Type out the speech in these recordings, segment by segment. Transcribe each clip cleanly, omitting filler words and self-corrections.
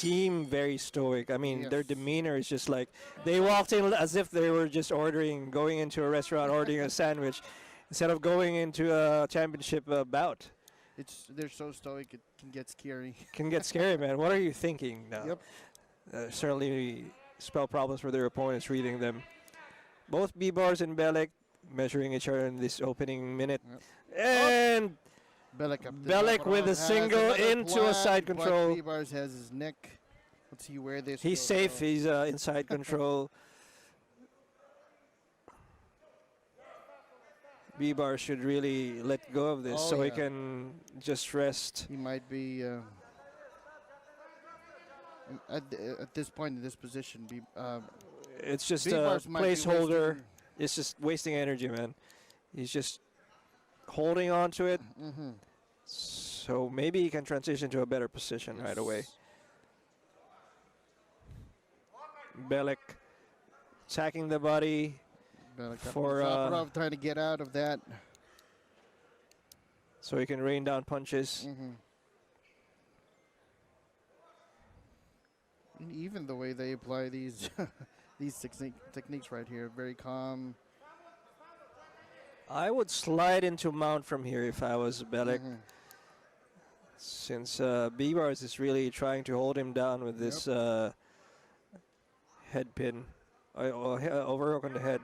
seem very stoic. I mean, their demeanor is just like they walked in as if they were just going into a restaurant, ordering a sandwich, instead of going into a championship bout. They're so stoic, it can get scary. Can get scary, man. What are you thinking now? Yep. Certainly spell problems for their opponents reading them. Both Beybars and Belek measuring each other in this opening minute. And Belek with a single into a side control. Beybars has his neck. Let's see where this He's safe. He's inside control. Beybar should really let go of this he can just rest. He might be at this point in this position. It's just a placeholder. It's just wasting energy, man. He's just holding on to it. So maybe he can transition to a better position right away. Belek attacking the body. For trying to get out of that, so he can rain down punches. And even the way they apply these these techniques right here, very calm. I would slide into mount from here if I was Belek, since Beybar's is really trying to hold him down with this head pin, overhook on the head.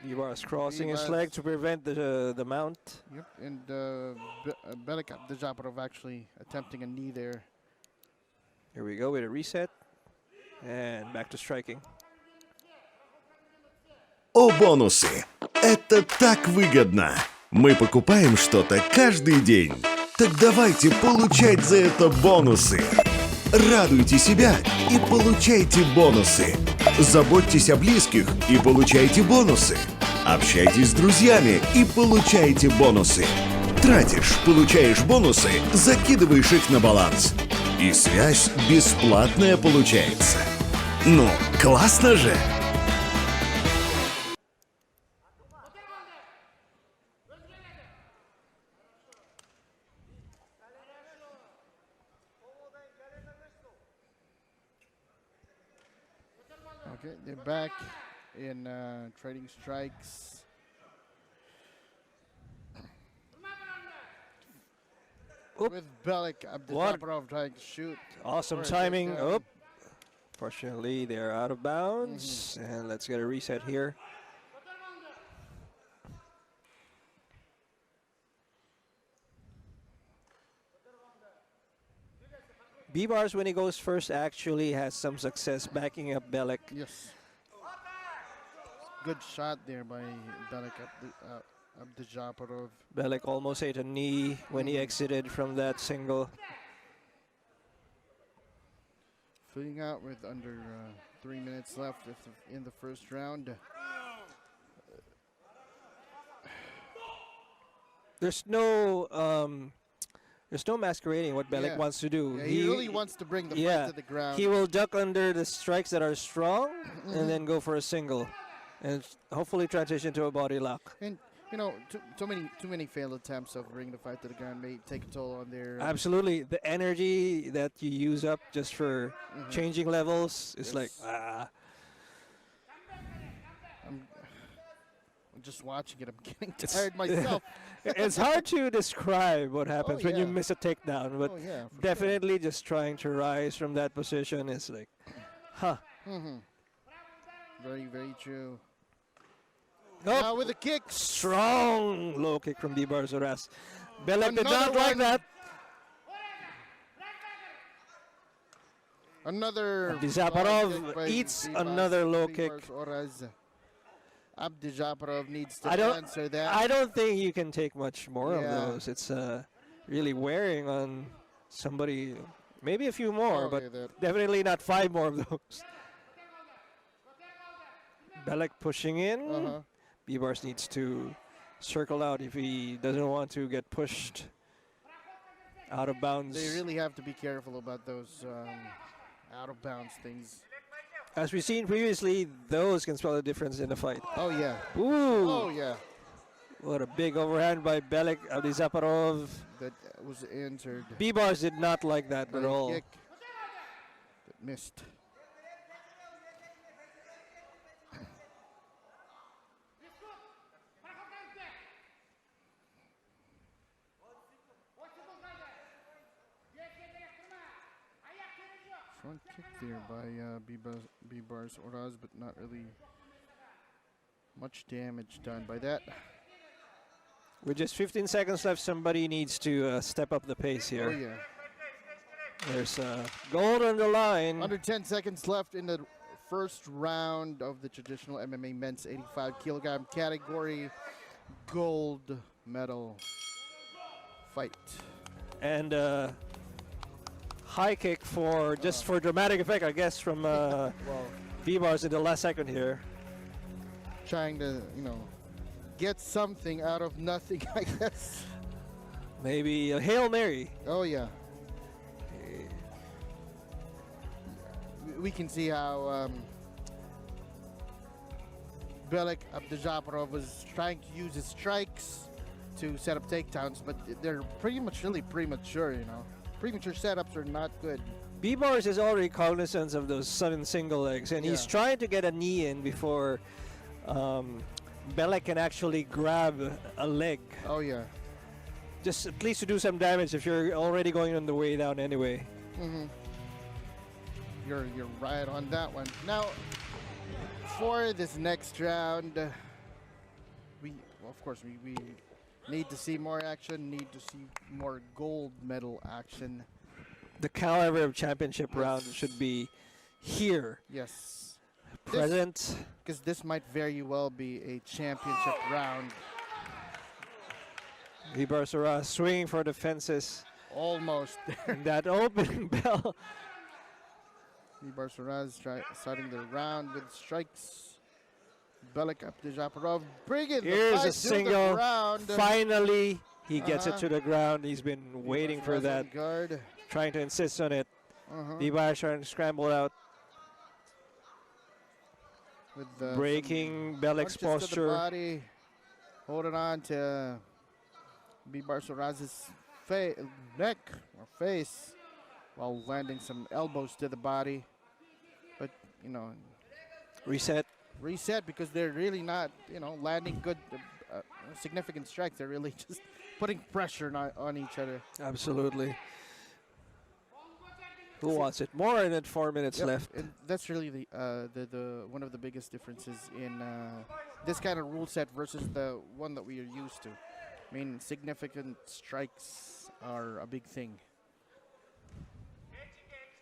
Beybar's crossing his leg to prevent the mount. Yep, and Belek Abdыжапаров actually attempting a knee there. Here we go with a reset. And back to striking. О, бонусы! Это так выгодно! Мы покупаем что-то каждый день. Так давайте получать за это бонусы! Радуйте себя и получайте бонусы! Заботьтесь о близких и получайте бонусы! Общайтесь с друзьями и получайте бонусы! Тратишь, получаешь бонусы, закидываешь их на баланс. И связь бесплатная получается. Ну, классно же! Okay, they're back in trading strikes. With Belek Abdыжапаров trying to shoot. Awesome timing. Oh, fortunately, they're out of bounds. And let's get a reset here. Beybar's, when he goes first, actually has some success backing up Belek. Yes. Good shot there by Belek Abdыжапарov. Belek almost ate a knee when he exited from that single. Filling out with under 3 minutes left in the first round. There's no masquerading what Belek wants to do. Yeah, he really wants to bring the fight to the ground. He will duck under the strikes that are strong and then go for a single, and hopefully transition to a body lock. And you know, too many failed attempts of bringing the fight to the ground may take a toll on their. Absolutely, the energy that you use up just for changing levels is like I'm just watching it. I'm getting tired myself. It's hard to describe what happens when you miss a takedown, but definitely just trying to rise from that position is like, Very, very true. Nope. Now with a kick. Strong low kick from Beybar's Orаз. Belek did not like that. Another. Abdыжапарov eats another low kick. Abdыжапарov needs to answer that. I don't think you can take much more of those. It's really wearing on somebody. Maybe a few more, but definitely not 5 more of those. Belek pushing in. Beybar's needs to circle out if he doesn't want to get pushed out of bounds. They really have to be careful about those out of bounds things. As we've seen previously, those can spell a difference in the fight. Oh, yeah. Ooh. Oh, yeah. What a big overhand by Belek. Abdыжапаров. That was answered. Beybar's did not like that at all. Kick that missed. Front kick there by Beybar's Orаз, but not really much damage done by that. With just 15 seconds left, somebody needs to step up the pace here. Oh, yeah. There's gold on the line. Under 10 seconds left in the first round of the traditional MMA men's 85 kilogram category gold medal fight. And high kick for just for dramatic effect, I guess, from Beybar's in the last second here. Trying to, get something out of nothing, I guess. Maybe a Hail Mary. Oh, yeah. We can see how Belek Abdıjaparov was trying to use his strikes to set up takedowns, but they're pretty much really premature, Premature setups are not good. Beybar's is already cognizant of those sudden single legs, and he's trying to get a knee in before Belek can actually grab a leg. Oh, yeah. Just at least to do some damage if you're already going on the way down anyway. Mm-hmm. You're right on that one. Now, for this next round, we need to see more action, need to see more gold medal action. The caliber of championship round should be here. Yes. Present. Because this might very well be a championship round. Beybar's Oraz swinging for the fences. Almost there. That opening bell. Beybar's Oraz starting the round with strikes. Belek Abdıjaparov bringing Here's the fight a single. to the ground. Finally, he gets it to the ground. He's been waiting for that. Guard. Trying to insist on it. Beybar's trying to scramble out. With breaking Belek's posture. To the body, holding on to Beybar's Oraz's neck or face while landing some elbows to the body. But, Reset because they're really not, landing good, significant strikes. They're really just putting pressure on each other. Absolutely. Who wants it more than 4 minutes left? And that's really the one of the biggest differences in this kind of rule set versus the one that we are used to. I mean, significant strikes are a big thing.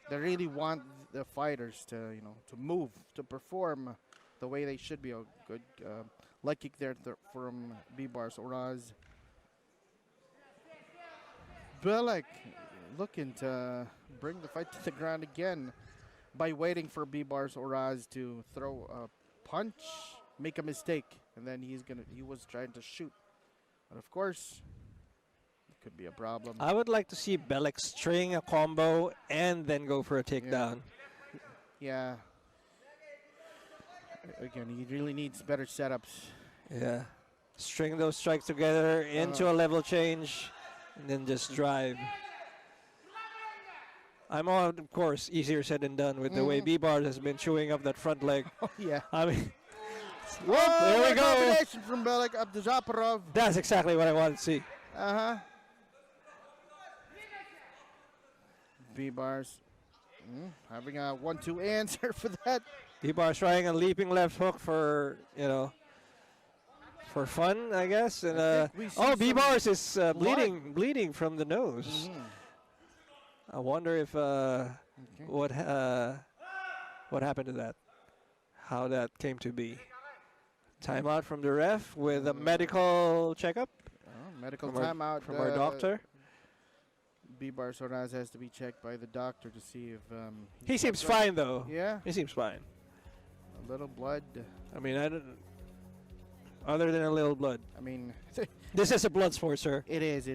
They really want the fighters to, to move, to perform the way they should be. A good leg kick there from Beybar's Oraz. Belek looking to bring the fight to the ground again by waiting for Beybar's Oraz to throw a punch, make a mistake, and then he was trying to shoot. But of course, it could be a problem. I would like to see Belek string a combo and then go for a takedown. Yeah. Again, he really needs better setups. Yeah. String those strikes together into a level change and then just drive. I'm on, of course, easier said than done with the way Beybar's has been chewing up that front leg. Oh, yeah. I mean, whoa, there we go. Combination from Belek Abdıjaparov. That's exactly what I wanted to see. Beybar's having a 1-2 answer for that. Beybar's trying a leaping left hook for, for fun, I guess. And Beybar's is bleeding from the nose. I wonder if what happened to that, how that came to be. Timeout from the ref with a medical checkup. Medical timeout from our doctor. Beybar's Oraz has to be checked by the doctor to see if he seems fine though. Yeah, he seems fine. A little blood. I mean, other than a little blood. I mean, this is a blood sport, sir. It is.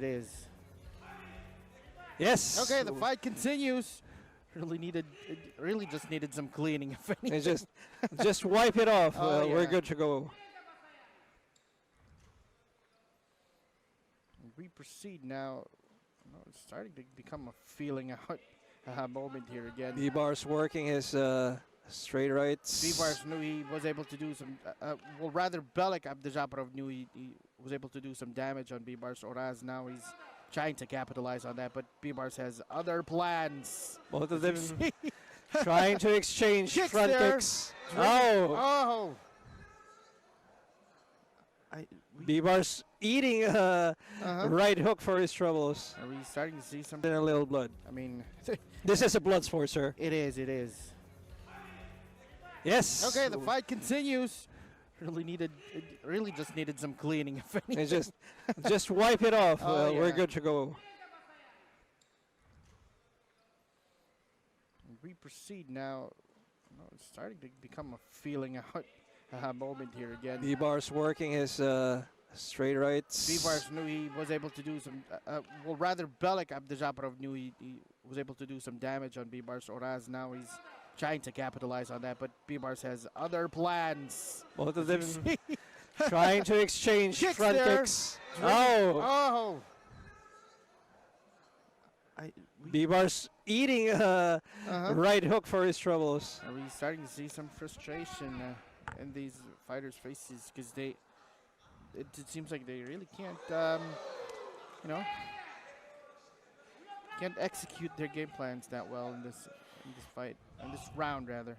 Yes. Okay, the fight continues. Really just needed some cleaning. If anything. It's just wipe it off. We're good to go. We proceed now. No, it's starting to become a feeling out moment here again. Beybar's working his straight rights. Beybar's knew he was able to do some, well, rather Belek Abdыжапаров knew he was able to do some damage on Beybar's Oraz. Now he's trying to capitalize on that, but Beybar's has other plans. Both of them trying to exchange Kicks front there. kicks. Oh! Beybar's eating a right hook for his troubles. Are we starting to see some? And a little blood. I mean, This is a blood sport, sir. it is. Yes. Okay, the fight continues. Really just needed some cleaning, if anything. It's just wipe it off. Oh, We're yeah. good to go. We proceed now. No, it's starting to become a feeling out moment here again. Beybar's working his straight rights. Beybar's knew he was able to do some, well, rather Belek Abdыжапаров knew he was able to do some damage on Beybar's Oraz. Now he's trying to capitalize on that, but Beybar's has other plans. Both of them trying to exchange Kicks front there. kicks. Oh! Beybar's eating a right hook for his troubles. Are we starting to see some frustration in these fighters' faces? Because it seems like they really can't, can't execute their game plans that well in this fight, in this round rather.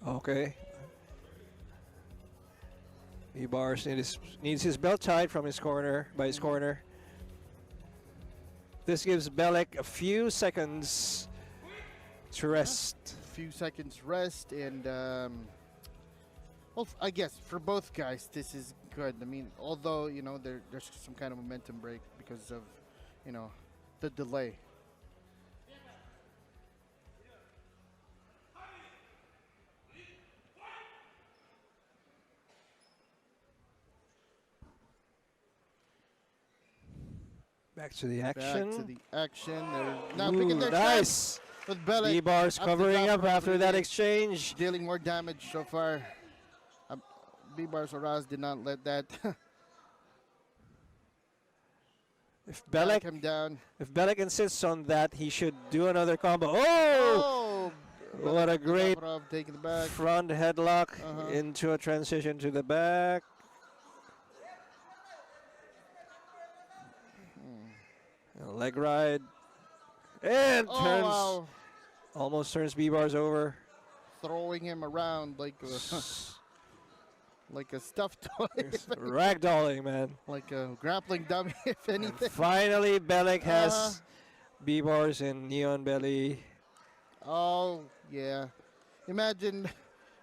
Okay. Beybar's needs his belt tied from his corner, by his corner. This gives Belek a few seconds to rest. A few seconds rest, and well, I guess for both guys this is good. I mean, although there's some kind of momentum break because of the delay. Back to the action. Back to the action. They're now Ooh, picking their nice. shots with Belek. Beybar's covering up Abdыжапарov after that really exchange. dealing more damage so far. Beybar's Oraz did not let that If knock Belek, him down. if Belek insists on that, he should do another combo. Oh! What a great Abdыжапарov taking the back. front headlock Uh-huh. into a transition to the back. A leg ride. And Oh, turns, wow. almost turns Beybar's over. Throwing him around like like a stuffed toy. Ragdolling, man. Like a grappling dummy, if anything. Finally, Belek has Beybar's in neon belly. Oh, yeah. Imagine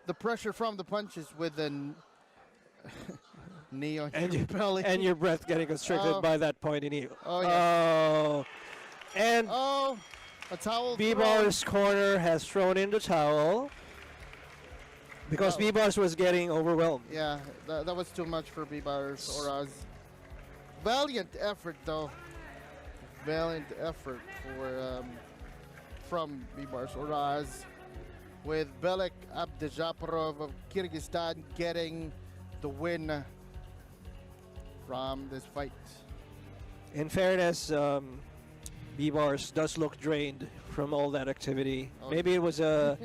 the pressure from the punches with an knee on your belly. And your breath getting constricted Oh. by that point in heel. Oh, yeah. Oh. And Oh, a towel throw. Beybar's corner has thrown in the towel because Oh. Beybar's was getting overwhelmed. Yeah, that was too much for Beybar's Oraz. Valiant effort, though. Valiant effort from Beybar's Oraz, with Belek Abdыжапарov of Kyrgyzstan getting the win from this fight. In fairness, Beybar's does look drained from all that activity. Oh. Maybe it was a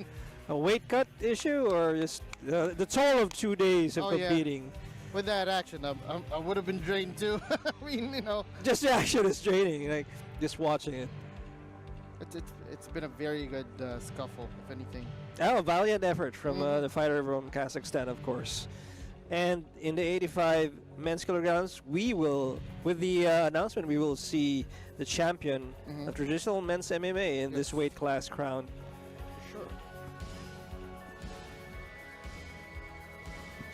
weight cut issue or just the toll of 2 days of Oh, yeah. competing. With that action, I would have been drained too. I mean, Just the action is draining, like just watching it. it's been a very good scuffle, if anything. Oh, valiant effort from the fighter from Kazakhstan, of course. And in the 85 men's kilograms, we will, with the announcement, we will see the champion of traditional men's MMA in this weight class crowned. For sure.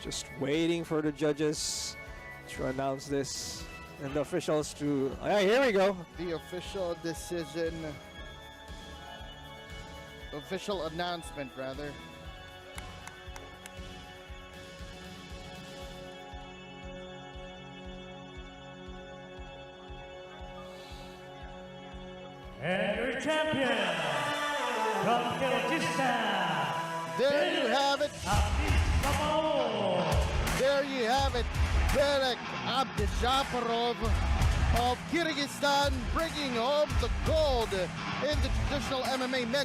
Just waiting for the judges to announce this and the officials to... here we go. The official decision, official announcement rather. And your champion, from There you have it. There you have it. Belek Abdыжапарov of Kyrgyzstan bringing home the gold in the traditional MMA men's